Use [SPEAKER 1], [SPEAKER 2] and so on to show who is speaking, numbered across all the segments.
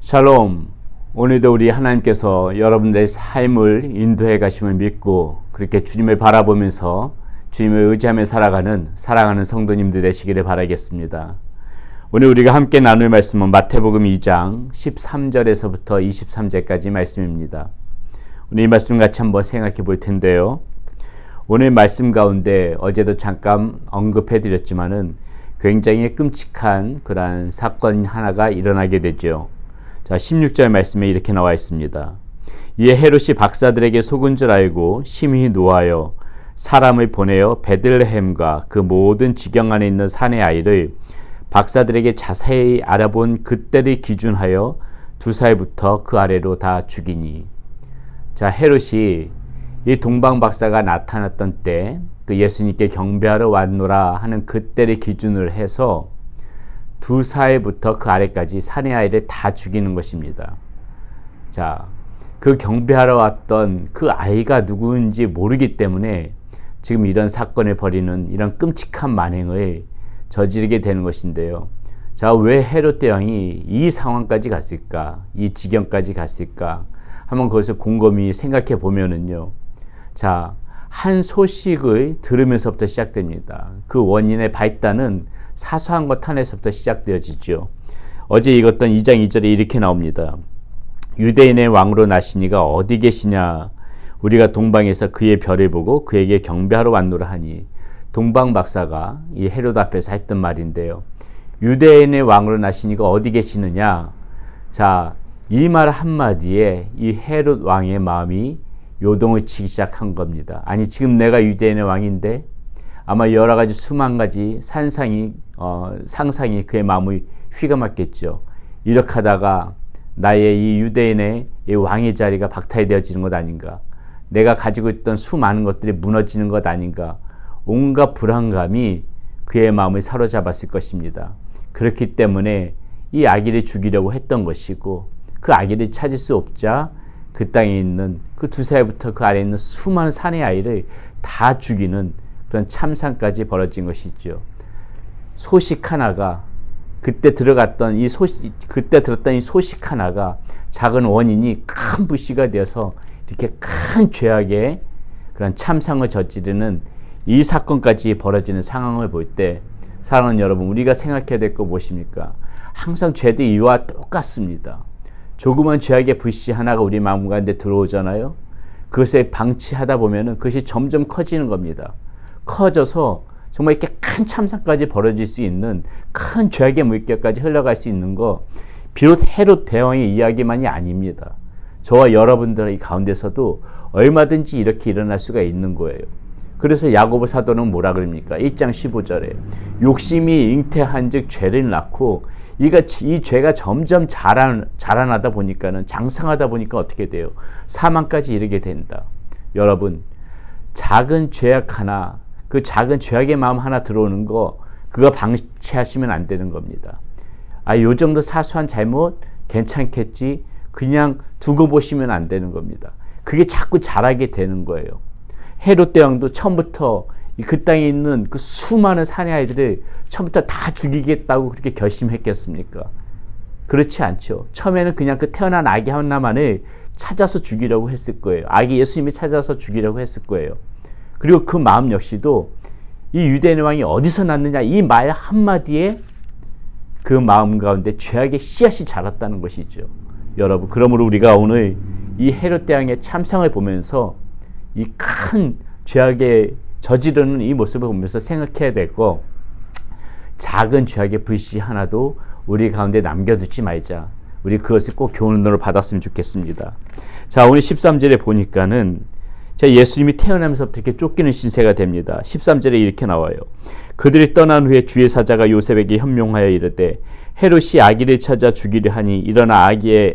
[SPEAKER 1] 샬롬. 오늘도 우리 하나님께서 여러분들의 삶을 인도해 가심을 믿고 그렇게 주님을 바라보면서 주님을 의지하며 살아가는 사랑하는 성도님들 되시기를 바라겠습니다. 오늘 우리가 함께 나눌 말씀은 마태복음 2장 13절에서부터 23절까지 말씀입니다. 오늘 이 말씀 같이 한번 생각해 볼 텐데요. 오늘 말씀 가운데 어제도 잠깐 언급해 드렸지만은 굉장히 끔찍한 그러한 사건 하나가 일어나게 되죠. 자, 16절 말씀에 이렇게 나와 있습니다. 이에 헤롯이 박사들에게 속은 줄 알고 심히 노하여 사람을 보내어 베들레헴과 그 모든 지경 안에 있는 산의 아이를 박사들에게 자세히 알아본 그때를 기준하여 2살부터 그 아래로 다 죽이니. 자, 헤롯이 이 동방 박사가 나타났던 때 그 예수님께 경배하러 왔노라 하는 그때를 기준으로 해서 2살부터 그 아래까지 산의 아이를 다 죽이는 것입니다. 자, 그 경배하러 왔던 그 아이가 누구인지 모르기 때문에 지금 이런 사건을 벌이는 이런 끔찍한 만행을 저지르게 되는 것인데요. 자, 왜 헤롯 대왕이 이 상황까지 갔을까? 이 지경까지 갔을까? 한번 그것을 곰곰이 생각해 보면은요. 자, 한 소식을 들으면서부터 시작됩니다. 그 원인의 발단은 사소한 것 하나에서부터 시작되어지죠. 어제 읽었던 2장 2절에 이렇게 나옵니다. 유대인의 왕으로 나시니가 어디 계시냐? 우리가 동방에서 그의 별을 보고 그에게 경배하러 왔노라 하니. 동방 박사가 이 헤롯 앞에서 했던 말인데요. 유대인의 왕으로 나시니가 어디 계시느냐? 자, 이 말 한마디에 이 헤롯 왕의 마음이 요동을 치기 시작한 겁니다. 아니, 지금 내가 유대인의 왕인데 아마 여러 가지 수만 가지 상상이 그의 마음을 휘감았겠죠. 이렇게 하다가 나의 이 유대인의 이 왕의 자리가 박탈되어지는 것 아닌가? 내가 가지고 있던 수많은 것들이 무너지는 것 아닌가? 온갖 불안감이 그의 마음을 사로잡았을 것입니다. 그렇기 때문에 이 아기를 죽이려고 했던 것이고, 그 아기를 찾을 수 없자 그 땅에 있는 그 2살부터 그 아래에 있는 수많은 산의 아이를 다 죽이는 그런 참상까지 벌어진 것이죠. 소식 하나가 그때 들었던 이 소식 하나가 작은 원인이 큰 불씨가 되어서 이렇게 큰 죄악의 그런 참상을 저지르는 이 사건까지 벌어지는 상황을 볼 때, 사랑하는 여러분, 우리가 생각해야 될 거 무엇입니까? 항상 죄도 이와 똑같습니다. 조그만 죄악의 불씨 하나가 우리 마음 가운데 들어오잖아요. 그것을 방치하다 보면은 그것이 점점 커지는 겁니다. 커져서 정말 이렇게 큰 참사까지 벌어질 수 있는, 큰 죄악의 물결까지 흘러갈 수 있는 거, 비록 헤롯 대왕의 이야기만이 아닙니다. 저와 여러분들의 가운데서도 얼마든지 이렇게 일어날 수가 있는 거예요. 그래서 야고보 사도는 뭐라 그럽니까? 1장 15절에 욕심이 잉태한 즉 죄를 낳고, 이 죄가 점점 자라나다 보니까는, 장성하다 보니까 어떻게 돼요? 사망까지 이르게 된다. 여러분, 작은 죄악 하나, 그 작은 죄악의 마음 하나 들어오는 거, 그거 방치하시면 안 되는 겁니다. 아, 요 정도 사소한 잘못 괜찮겠지, 그냥 두고 보시면 안 되는 겁니다. 그게 자꾸 자라게 되는 거예요. 헤롯 대왕도 처음부터 그 땅에 있는 그 수많은 산의 아이들을 처음부터 다 죽이겠다고 그렇게 결심했겠습니까? 그렇지 않죠. 처음에는 그냥 그 태어난 아기 하나만을 찾아서 죽이려고 했을 거예요. 아기 예수님이 찾아서 죽이려고 했을 거예요. 그리고 그 마음 역시도 이 유대인의 왕이 어디서 났느냐, 이 말 한마디에 그 마음 가운데 죄악의 씨앗이 자랐다는 것이죠. 여러분, 그러므로 우리가 오늘 이 헤롯 대왕의 참상을 보면서 이 큰 죄악의 저지르는 이 모습을 보면서 생각해야 되고, 작은 죄악의 불씨 하나도 우리 가운데 남겨두지 말자. 우리 그것을 꼭 교훈으로 받았으면 좋겠습니다. 자, 오늘 13절에 보니까는 예수님이 태어나면서부터 이렇게 쫓기는 신세가 됩니다. 13절에 이렇게 나와요. 그들이 떠난 후에 주의 사자가 요셉에게 현명하여 이르되 헤롯이 아기를 찾아 죽이려 하니 일어나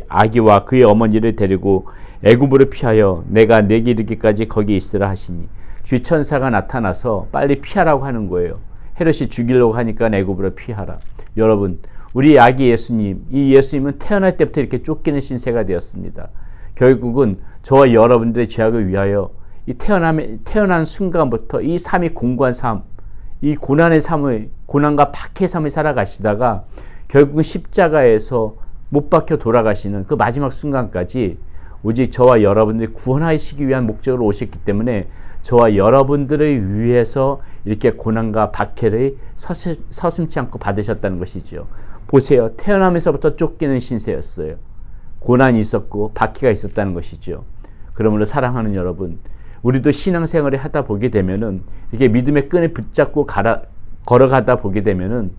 [SPEAKER 1] 아기와 그의 어머니를 데리고 애굽으로 피하여 내가 내게 이르기까지 거기 있으라 하시니. 주의 천사가 나타나서 빨리 피하라고 하는 거예요. 헤롯이 죽이려고 하니까 애굽으로 피하라. 여러분, 우리 아기 예수님, 이 예수님은 태어날 때부터 이렇게 쫓기는 신세가 되었습니다. 결국은 저와 여러분들의 죄악을 위하여 이 태어난 순간부터 이 삶이 공고한 삶, 이 고난의 삶을, 고난과 박해의 삶을 살아가시다가 결국은 십자가에서 못 박혀 돌아가시는 그 마지막 순간까지 오직 저와 여러분들이 구원하시기 위한 목적으로 오셨기 때문에 저와 여러분들을 위해서 이렇게 고난과 박해를 서슴지 않고 받으셨다는 것이죠. 보세요. 태어나면서부터 쫓기는 신세였어요. 고난이 있었고 박해가 있었다는 것이죠. 그러므로 사랑하는 여러분, 우리도 신앙생활을 하다 보게 되면은 이렇게 믿음의 끈을 붙잡고 걸어가다 보게 되면은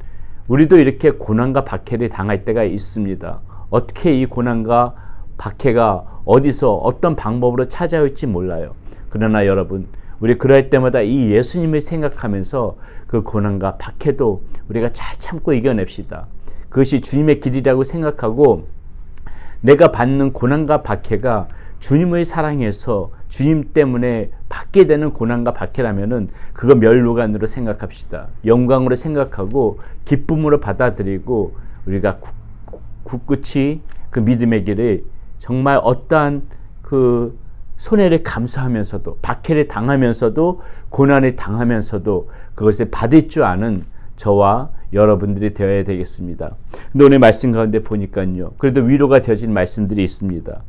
[SPEAKER 1] 우리도 이렇게 고난과 박해를 당할 때가 있습니다. 어떻게 이 고난과 박해가 어디서 어떤 방법으로 찾아올지 몰라요. 그러나 여러분, 우리 그럴 때마다 이 예수님을 생각하면서 그 고난과 박해도 우리가 잘 참고 이겨냅시다. 그것이 주님의 길이라고 생각하고 내가 받는 고난과 박해가 주님의 사랑에서 주님 때문에 받게 되는 고난과 박해라면은 그거 멸류관으로 생각합시다. 영광으로 생각하고 기쁨으로 받아들이고 우리가 굳굳이 그 믿음의 길을 정말 어떠한 그 손해를 감수하면서도 박해를 당하면서도 고난을 당하면서도 그것을 받을 줄 아는 저와 여러분들이 되어야 되겠습니다. 근데 오늘 말씀 가운데 보니까요, 그래도 위로가 되어진 말씀들이 있습니다.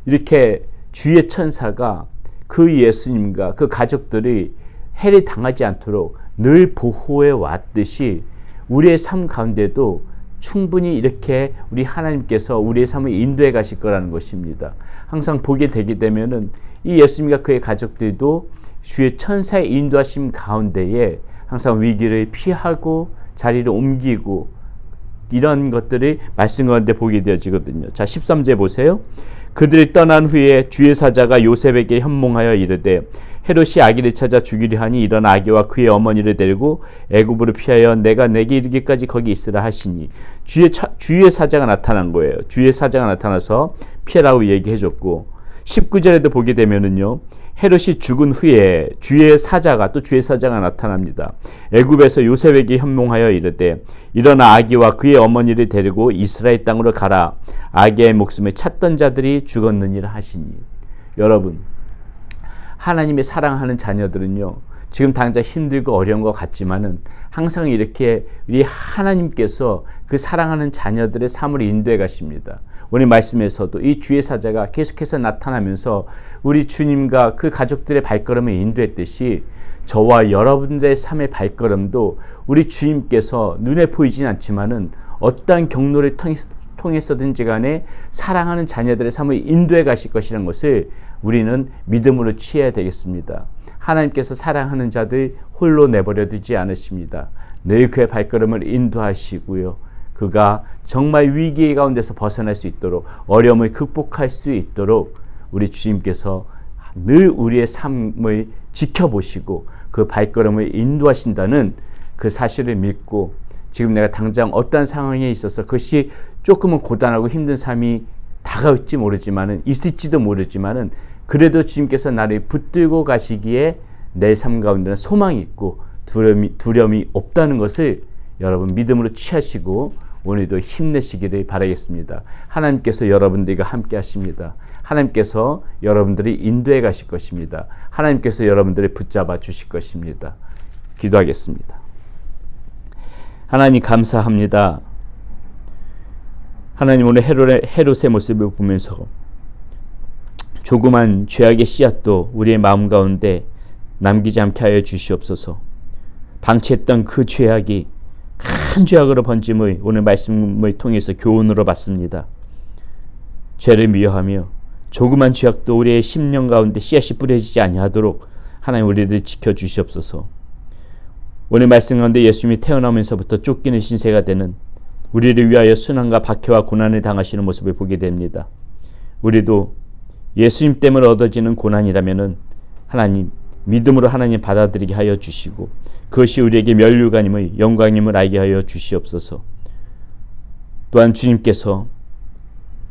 [SPEAKER 1] 이렇게 주의 천사가 그 예수님과 그 가족들이 해를 당하지 않도록 늘 보호해 왔듯이 우리의 삶 가운데도 충분히 이렇게 우리 하나님께서 우리의 삶을 인도해 가실 거라는 것입니다. 항상 보게 되게 되면은 이 예수님과 그의 가족들도 주의 천사의 인도하심 가운데에 항상 위기를 피하고 자리를 옮기고 이런 것들이 말씀 가운데 보게 되어지거든요. 자, 13절 보세요. 그들이 떠난 후에 주의 사자가 요셉에게 현몽하여 이르되 헤롯이 아기를 찾아 죽이려 하니 일어나 아기와 그의 어머니를 데리고 애굽으로 피하여 내가 내게 이르기까지 거기 있으라 하시니 주의 사자가 나타난 거예요. 주의 사자가 나타나서 피하라고 얘기해줬고 19절에도 보게 되면은요, 헤롯이 죽은 후에 주의 사자가 나타납니다. 애굽에서 요셉에게 현몽하여 이르되 일어나 아기와 그의 어머니를 데리고 이스라엘 땅으로 가라. 아기의 목숨을 찾던 자들이 죽었느니라 하시니. 여러분, 하나님의 사랑하는 자녀들은요, 지금 당장 힘들고 어려운 것 같지만은 항상 이렇게 우리 하나님께서 그 사랑하는 자녀들의 삶을 인도해 가십니다. 오늘 말씀에서도 이 주의 사자가 계속해서 나타나면서 우리 주님과 그 가족들의 발걸음을 인도했듯이 저와 여러분들의 삶의 발걸음도 우리 주님께서 눈에 보이진 않지만은 어떠한 경로를 통해서든지 간에 사랑하는 자녀들의 삶을 인도해 가실 것이라는 것을 우리는 믿음으로 취해야 되겠습니다. 하나님께서 사랑하는 자들 홀로 내버려 두지 않으십니다. 늘 그의 발걸음을 인도하시고요. 그가 정말 위기 가운데서 벗어날 수 있도록, 어려움을 극복할 수 있도록 우리 주님께서 늘 우리의 삶을 지켜보시고 그 발걸음을 인도하신다는 그 사실을 믿고, 지금 내가 당장 어떠한 상황에 있어서 그것이 조금은 고단하고 힘든 삶이 다가올지 모르지만은, 있을지도 모르지만은, 그래도 주님께서 나를 붙들고 가시기에 내 삶 가운데는 소망이 있고 두려움이 없다는 것을 여러분 믿음으로 취하시고 오늘도 힘내시기를 바라겠습니다. 하나님께서 여러분들과 함께 하십니다. 하나님께서 여러분들이 인도해 가실 것입니다. 하나님께서 여러분들을 붙잡아 주실 것입니다. 기도하겠습니다. 하나님 감사합니다. 하나님, 오늘 헤롯의 모습을 보면서 조그만 죄악의 씨앗도 우리의 마음 가운데 남기지 않게 하여 주시옵소서. 방치했던 그 죄악이 큰 죄악으로 번짐을 오늘 말씀을 통해서 교훈으로 받습니다. 죄를 미워하며 조그만 죄악도 우리의 심령 가운데 씨앗이 뿌려지지 아니하도록 하나님 우리를 지켜주시옵소서. 오늘 말씀 가운데 예수님이 태어나면서부터 쫓기는 신세가 되는 우리를 위하여 순환과 박해와 고난을 당하시는 모습을 보게 됩니다. 우리도 예수님 때문에 얻어지는 고난이라면은 하나님 믿음으로 하나님 받아들이게 하여 주시고 그것이 우리에게 면류관임의 영광임을 알게 하여 주시옵소서. 또한 주님께서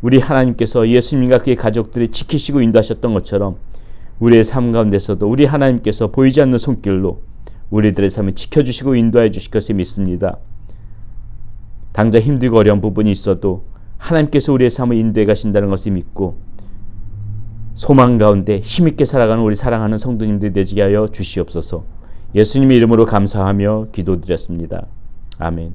[SPEAKER 1] 우리 하나님께서 예수님과 그의 가족들을 지키시고 인도하셨던 것처럼 우리의 삶 가운데서도 우리 하나님께서 보이지 않는 손길로 우리들의 삶을 지켜주시고 인도해 주실 것을 믿습니다. 당장 힘들고 어려운 부분이 있어도 하나님께서 우리의 삶을 인도해 가신다는 것을 믿고 소망 가운데 힘있게 살아가는 우리 사랑하는 성도님들 되게 하여 주시옵소서. 예수님의 이름으로 감사하며 기도드렸습니다. 아멘.